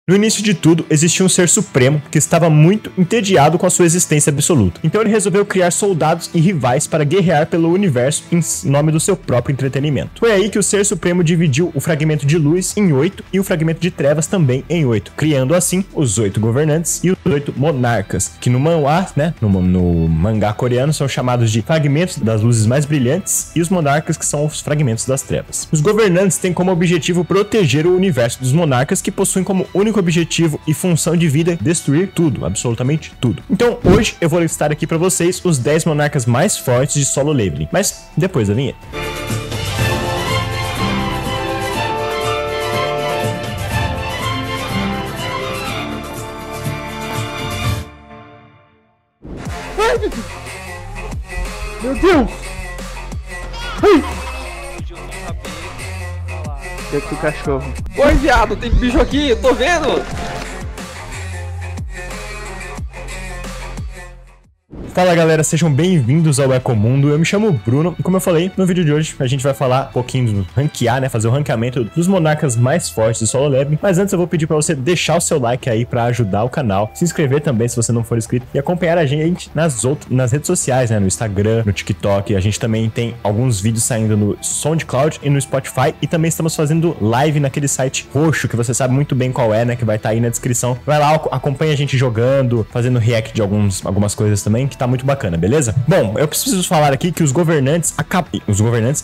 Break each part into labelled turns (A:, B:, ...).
A: No início de tudo, existia um ser supremo que estava muito entediado com a sua existência absoluta. Então ele resolveu criar soldados e rivais para guerrear pelo universo em nome do seu próprio entretenimento. Foi aí que o ser supremo dividiu o fragmento de luz em 8 e o fragmento de trevas também em 8, criando assim os 8 governantes e os 8 monarcas, que no manhwa, né, no mangá coreano, são chamados de fragmentos das luzes mais brilhantes e os monarcas, que são os fragmentos das trevas. Os governantes têm como objetivo proteger o universo dos monarcas, que possuem como único objetivo e função de vida destruir tudo, absolutamente tudo. Então hoje eu vou listar aqui pra vocês os 10 monarcas mais fortes de Solo Leveling, mas depois da vinheta.
B: Meu Deus! Ai! Dentro do cachorro.
C: Oi, viado, tem bicho aqui, eu tô vendo!
A: Fala galera, sejam bem-vindos ao Ecomundo. Eu me chamo Bruno e como eu falei, no vídeo de hoje a gente vai falar um pouquinho do ranquear, né, fazer o ranqueamento dos monarcas mais fortes de Solo Leveling. Mas antes eu vou pedir pra você deixar o seu like aí pra ajudar o canal, se inscrever também se você não for inscrito e acompanhar a gente nas redes sociais, né, no Instagram, no TikTok. A gente também tem alguns vídeos saindo no SoundCloud e no Spotify e também estamos fazendo live naquele site roxo que você sabe muito bem qual é, né, que vai estar aí na descrição. Vai lá, acompanha a gente jogando, fazendo react de algumas coisas também, que tá muito bacana, beleza? Bom, eu preciso falar aqui que os governantes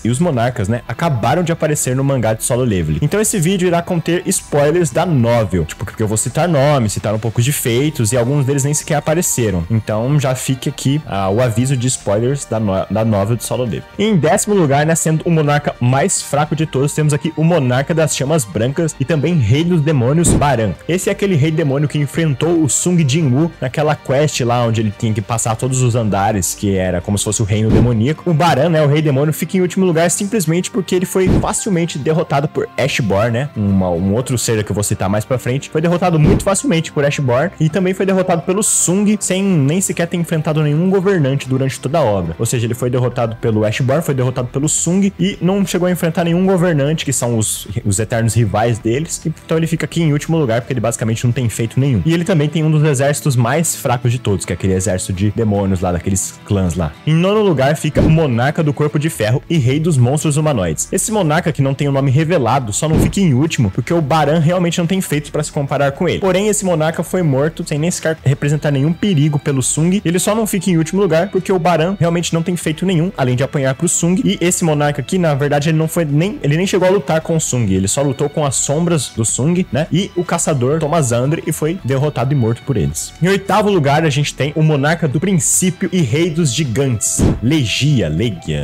A: e os monarcas, né, acabaram de aparecer no mangá de Solo Leveling. Então esse vídeo irá conter spoilers da novel, tipo, porque eu vou citar nomes, citar um pouco de feitos e alguns deles nem sequer apareceram. Então já fique aqui o aviso de spoilers da novel de Solo Leveling. Em 10º lugar, né, sendo o monarca mais fraco de todos, temos aqui o monarca das chamas brancas e também rei dos demônios, Baran. Esse é aquele rei demônio que enfrentou o Sung Jinwoo naquela quest lá onde ele tinha que passar todos os andares, que era como se fosse o reino demoníaco. O Baran, né, o rei demônio, fica em último lugar simplesmente porque ele foi facilmente derrotado por Ashborn, né, um outro ser que eu vou citar mais pra frente. Foi derrotado muito facilmente por Ashborn e também foi derrotado pelo Sung sem nem sequer ter enfrentado nenhum governante durante toda a obra. Ou seja, ele foi derrotado pelo Ashborn, foi derrotado pelo Sung e não chegou a enfrentar nenhum governante, que são os eternos rivais deles. Então ele fica aqui em último lugar porque ele basicamente não tem feito nenhum. E ele também tem um dos exércitos mais fracos de todos, que é aquele exército de demônios lá, daqueles clãs lá. Em 9º lugar fica o monarca do corpo de ferro e rei dos monstros humanoides. Esse monarca, que não tem o nome revelado, só não fica em último porque o Baran realmente não tem feitos para se comparar com ele. Porém, esse monarca foi morto sem nem sequer representar nenhum perigo pelo Sung. Ele só não fica em último lugar porque o Baran realmente não tem feito nenhum, além de apanhar pro Sung. E esse monarca aqui, na verdade, ele nem chegou a lutar com o Sung, ele só lutou com as sombras do Sung, né? E o caçador Tomazandre, e foi derrotado e morto por eles. Em 8º lugar, a gente tem o monarca do princípio e rei dos gigantes, Legia,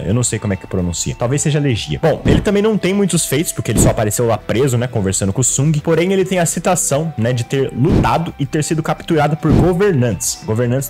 A: eu não sei como é que pronuncia, talvez seja Legia. Bom, ele também não tem muitos feitos, porque ele só apareceu lá preso, né, conversando com o Sung, porém ele tem a citação, né, de ter lutado e ter sido capturado por governantes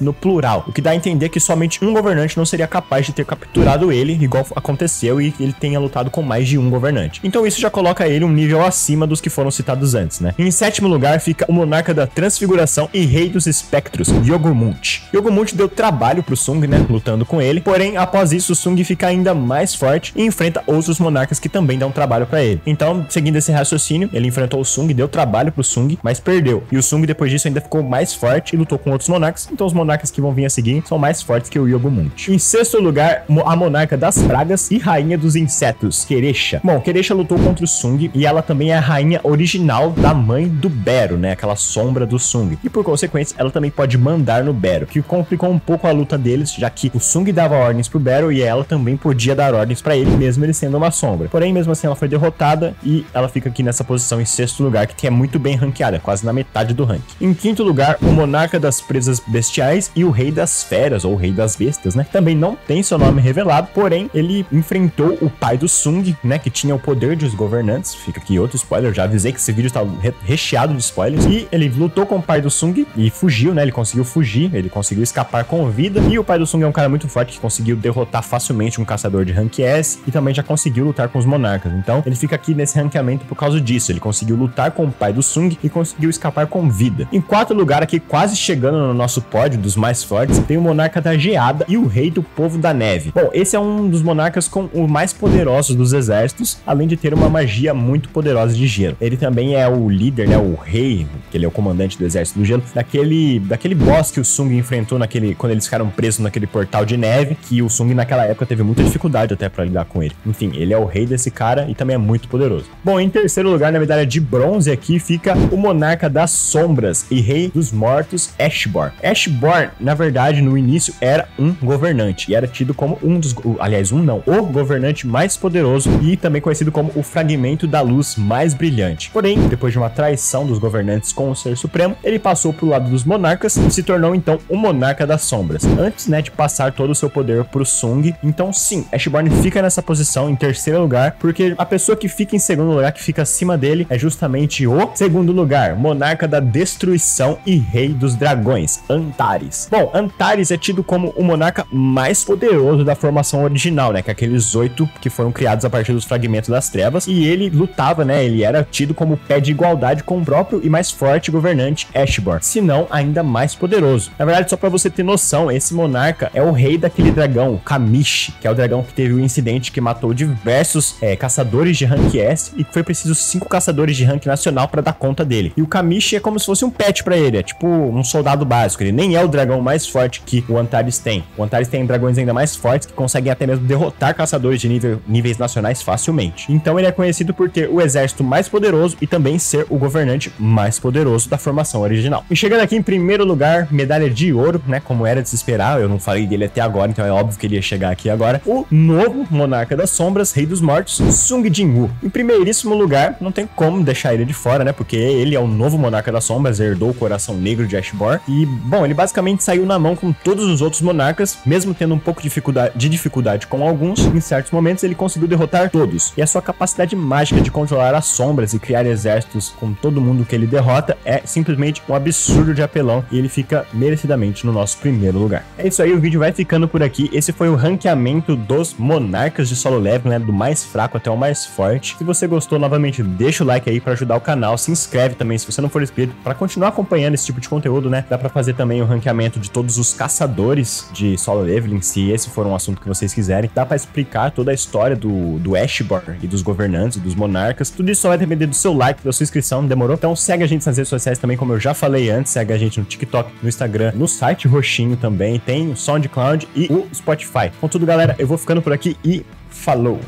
A: no plural, o que dá a entender que somente um governante não seria capaz de ter capturado ele, igual aconteceu, e ele tenha lutado com mais de um governante. Então isso já coloca ele um nível acima dos que foram citados antes, né. Em 7º lugar fica o monarca da transfiguração e rei dos espectros, Yogurmult. Yogurmult deu trabalho pro Sung, né, lutando com ele, porém após isso o Sung fica ainda mais forte e enfrenta outros monarcas que também dão trabalho pra ele. Então, seguindo esse raciocínio, ele enfrentou o Sung, deu trabalho pro Sung, mas perdeu. E o Sung depois disso ainda ficou mais forte e lutou com outros monarcas, então os monarcas que vão vir a seguir são mais fortes que o Yogurmult. Em 6º lugar, a monarca das pragas e rainha dos insetos, Kerecha. Bom, Kerecha lutou contra o Sung e ela também é a rainha original da mãe do Bero, né, aquela sombra do Sung. E por consequência, ela também pode mandar no Bero, que complicou um pouco a luta deles, já que o Sung dava ordens pro Bero e ela também podia dar ordens pra ele, mesmo ele sendo uma sombra. Porém, mesmo assim, ela foi derrotada e ela fica aqui nessa posição em 6º lugar, que é muito bem ranqueada, quase na metade do ranking. Em 5º lugar, o monarca das presas bestiais e o rei das feras, ou rei das bestas, né? Também não tem seu nome revelado, porém, ele enfrentou o pai do Sung, né? Que tinha o poder dos governantes. Fica aqui outro spoiler, já avisei que esse vídeo tá recheado de spoilers. E ele lutou com o pai do Sung e fugiu, né? Ele conseguiu fugir, ele conseguiu escapar com com vida. E o pai do Sung é um cara muito forte que conseguiu derrotar facilmente um caçador de rank S e também já conseguiu lutar com os monarcas. Então ele fica aqui nesse ranqueamento por causa disso. Ele conseguiu lutar com o pai do Sung e conseguiu escapar com vida. Em quarto lugar aqui, quase chegando no nosso pódio dos mais fortes, tem o monarca da Geada e o rei do povo da neve. Bom, esse é um dos monarcas com o mais poderoso dos exércitos, além de ter uma magia muito poderosa de gelo. Ele também é o líder, né, o rei, que ele é o comandante do exército do gelo, daquele boss que o Sung enfrentou quando eles ficaram presos naquele portal de neve, que o Sung naquela época teve muita dificuldade até pra lidar com ele. Enfim, ele é o rei desse cara e também é muito poderoso. Bom, em terceiro lugar, na medalha de bronze aqui, fica o monarca das sombras e rei dos mortos, Ashborn. Ashborn, na verdade, no início era um governante e era tido como o governante mais poderoso e também conhecido como o fragmento da luz mais brilhante. Porém, depois de uma traição dos governantes com o Ser Supremo, ele passou pro lado dos monarcas e se tornou então o monarca das sombras, antes, né, de passar todo o seu poder pro Sung. Então sim, Ashborn fica nessa posição em terceiro lugar, porque a pessoa que fica em segundo lugar, que fica acima dele, é justamente o segundo lugar, monarca da destruição e rei dos dragões, Antares. Bom, Antares é tido como o monarca mais poderoso da formação original, né, que é aqueles 8 que foram criados a partir dos fragmentos das trevas, e ele lutava, né, ele era tido como pé de igualdade com o próprio e mais forte governante Ashborn, se não ainda mais poderoso. Na verdade, só pra você ter noção, esse monarca é o rei daquele dragão, o Kamish, que é o dragão que teve o incidente que matou diversos caçadores de rank S e foi preciso 5 caçadores de rank nacional pra dar conta dele. E o Kamish é como se fosse um pet pra ele, é tipo um soldado básico, ele nem é o dragão mais forte que o Antares tem. O Antares tem dragões ainda mais fortes que conseguem até mesmo derrotar caçadores de níveis nacionais facilmente. Então ele é conhecido por ter o exército mais poderoso e também ser o governante mais poderoso da formação original. E chegando aqui em primeiro lugar, medalha de ouro, né, como era de se esperar, eu não falei dele até agora, então é óbvio que ele ia chegar aqui agora, o novo monarca das sombras, rei dos mortos, Sung Jin-woo. Em primeiríssimo lugar, não tem como deixar ele de fora, né, porque ele é o novo monarca das sombras, herdou o coração negro de Ashborn e, bom, ele basicamente saiu na mão com todos os outros monarcas, mesmo tendo um pouco de dificuldade com alguns, em certos momentos ele conseguiu derrotar todos. E a sua capacidade mágica de controlar as sombras e criar exércitos com todo mundo que ele derrota é simplesmente um absurdo de apelão e ele fica merecidamente no nosso primeiro lugar. É isso aí, o vídeo vai ficando por aqui. Esse foi o ranqueamento dos monarcas de solo leveling, né, do mais fraco até o mais forte. Se você gostou, novamente, deixa o like aí pra ajudar o canal, se inscreve também se você não for inscrito, pra continuar acompanhando esse tipo de conteúdo, né? Dá pra fazer também o ranqueamento de todos os caçadores de solo leveling, se esse for um assunto que vocês quiserem. Dá pra explicar toda a história do Ashborn e dos governantes e dos monarcas. Tudo isso só vai depender do seu like, da sua inscrição, demorou? Então segue a gente nas redes sociais também, como eu já falei antes, segue a gente no TikTok, no Instagram, no site roxinho também, tem o SoundCloud e o Spotify. Com tudo, galera, eu vou ficando por aqui e falou!